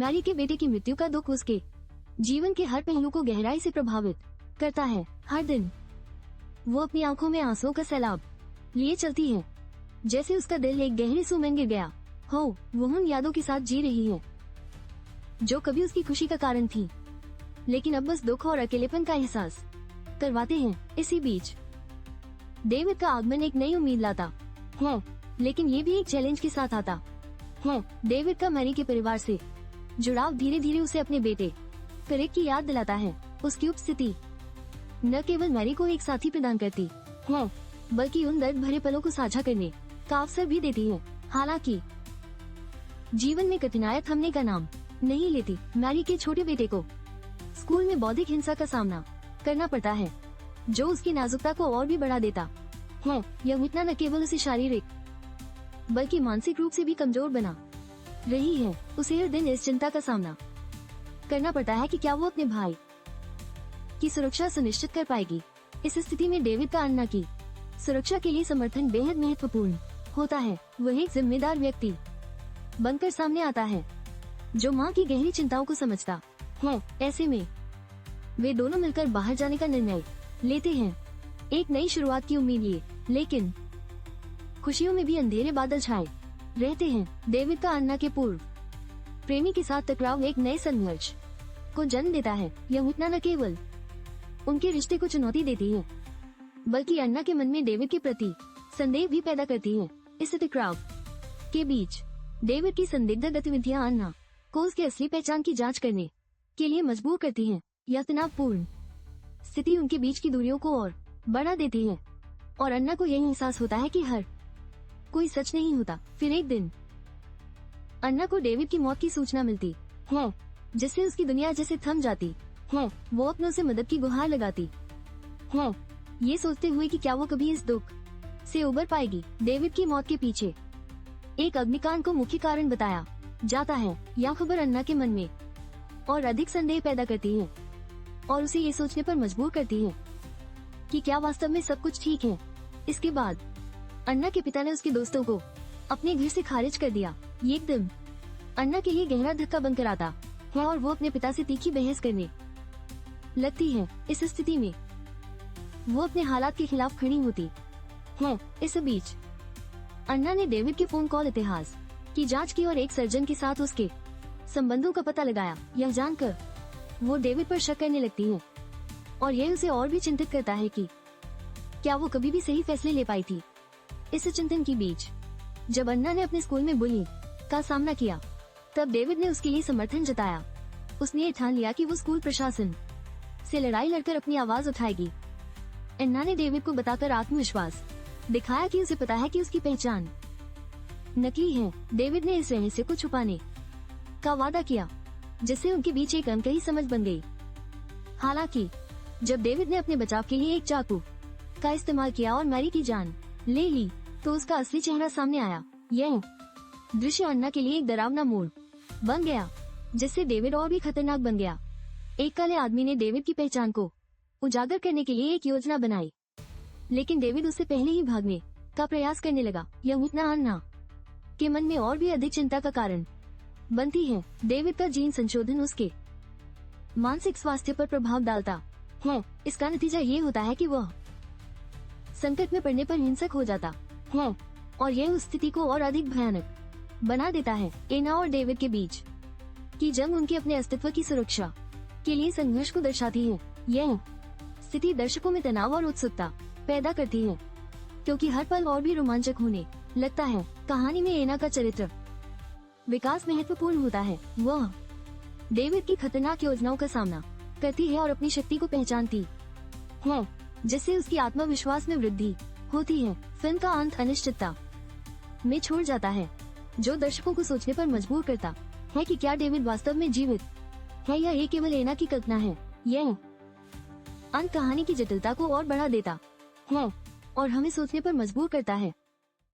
Mary के बेटे की मृत्यु का दुख उसके जीवन के हर पहलू को गहराई से प्रभावित करता है। हर दिन वो अपनी आंखों में आंसुओं का सैलाब लिए चलती है, जैसे उसका दिल एक गहरे सूं में गिर गया हो। वो उन यादों के साथ जी रही है जो कभी उसकी खुशी का कारण थी, लेकिन अब बस दुख और अकेलेपन का एहसास करवाते हैं। इसी बीच डेविड का आगमन एक नई उम्मीद लाता है, लेकिन ये भी एक चैलेंज के साथ आता है। डेविड का मैरी के परिवार से जुड़ाव धीरे धीरे उसे अपने बेटे करेक की याद दिलाता है। उसकी उपस्थिति न केवल मैरी को एक साथी प्रदान करती है, बल्कि उन दर्द भरे पलों को साझा करने का अवसर भी देती है। हालांकि जीवन में कठिनाइयां थमने का नाम नहीं लेती। मैरी के छोटे बेटे को स्कूल में बौद्धिक हिंसा का सामना करना पड़ता है, जो उसकी नाजुकता को और भी बढ़ा देता है। यह घटना न केवल उसे शारीरिक बल्कि मानसिक रूप से भी कमजोर बना रही है। उसे हर दिन इस चिंता का सामना करना पड़ता है कि क्या वो अपने भाई की सुरक्षा सुनिश्चित कर पाएगी। इस स्थिति में डेविड का अन्ना की सुरक्षा के लिए समर्थन बेहद महत्वपूर्ण होता है। वह एक जिम्मेदार व्यक्ति बनकर सामने आता है, जो माँ की गहरी चिंताओं को समझता है। ऐसे में वे दोनों मिलकर बाहर जाने का निर्णय लेते हैं, एक नई शुरुआत की उम्मीद लिए। लेकिन खुशियों में भी अंधेरे बादल छाए रहते हैं। डेविड का अन्ना के पूर्व प्रेमी के साथ टकराव एक नए संघर्ष को जन्म देता है। यह घटना न केवल उनके रिश्ते को चुनौती देती है, बल्कि अन्ना के मन में डेविड के प्रति संदेह भी पैदा करती है। इस टकराव के बीच डेविड की संदिग्ध गतिविधियां अन्ना को उसकी असली पहचान की जांच करने के लिए मजबूर करती हैं। यह तनावपूर्ण स्थिति उनके बीच की दूरियों को और बढ़ा देती है, और अन्ना को यही एहसास होता है कि हर कोई सच नहीं होता। फिर एक दिन अन्ना को डेविड की मौत की सूचना मिलती है, जिससे उसकी दुनिया जैसे थम जाती है। वो अपनों से मदद की गुहार लगाती है, ये सोचते हुए कि क्या वो कभी इस दुख से उबर पाएगी। डेविड की मौत के पीछे एक अग्निकांड को मुख्य कारण बताया जाता है। यह खबर अन्ना के मन में और अधिक संदेह पैदा करती है, और उसे ये सोचने पर मजबूर करती है कि क्या वास्तव में सब कुछ ठीक है। इसके बाद अन्ना के पिता ने उसके दोस्तों को अपने घर से खारिज कर दिया। ये एकदम अन्ना के लिए गहरा धक्का बनकर आता है, और वो अपने पिता से तीखी बहस करने लगती है। इस स्थिति में वो अपने हालात के खिलाफ खड़ी होती है। इस बीच अन्ना ने डेविड के फोन कॉल इतिहास की जांच की और एक सर्जन के साथ उसके संबंधों का पता लगाया। यह जानकर वो डेविड पर शक करने लगती है, और यह उसे और भी चिंतित करता है कि क्या वो कभी भी सही फैसले ले पाई थी। इस चिंतन के बीच जब अन्ना ने अपने स्कूल में बुली का सामना किया, तब डेविड ने उसके लिए समर्थन जताया। उसने ये ठान लिया कि वो स्कूल प्रशासन से लड़ाई लड़कर अपनी आवाज उठाएगी। अन्ना ने डेविड को बताकर आत्मविश्वास दिखाया कि उसे पता है कि उसकी पहचान नकली है। डेविड ने इस रहस्य को छुपाने का वादा किया, जिससे उनके बीच एक अनकही समझ बन गई। हालांकि जब डेविड ने अपने बचाव के लिए एक चाकू का इस्तेमाल किया और मैरी की जान ले ली, तो उसका असली चेहरा सामने आया। यह दृश्य अन्ना के लिए एक डरावना मोड़ बन गया, जिससे डेविड और भी खतरनाक बन गया। एक काले आदमी ने डेविड की पहचान को उजागर करने के लिए एक योजना बनाई, लेकिन डेविड उससे पहले ही भागने का प्रयास करने लगा। यह घटना अन्ना के मन में और भी अधिक चिंता का कारण बनती है। डेविड का जीन संशोधन उसके मानसिक स्वास्थ्य पर प्रभाव डालता है। इसका नतीजा ये होता है कि वह संकट में पड़ने पर हिंसक हो जाता है, और यह उस स्थिति को और अधिक भयानक बना देता है। एना और डेविड के बीच की जंग उनके अपने अस्तित्व की सुरक्षा के लिए संघर्ष को दर्शाती है। यह स्थिति दर्शकों में तनाव और उत्सुकता पैदा करती है, क्योंकि हर पल और भी रोमांचक होने लगता है। कहानी में एना का चरित्र विकास महत्वपूर्ण होता है। वह डेविड की खतरनाक योजनाओं का सामना करती है और अपनी शक्ति को पहचानती है, जिससे उसकी आत्मविश्वास में वृद्धि होती है। फिल्म का अंत अनिश्चितता में छोड़ जाता है, जो दर्शकों को सोचने पर मजबूर करता है कि क्या डेविड वास्तव में जीवित है या ये केवल एना की कल्पना है। यह अंत कहानी की जटिलता को और बढ़ा देता है और हमें सोचने पर मजबूर करता है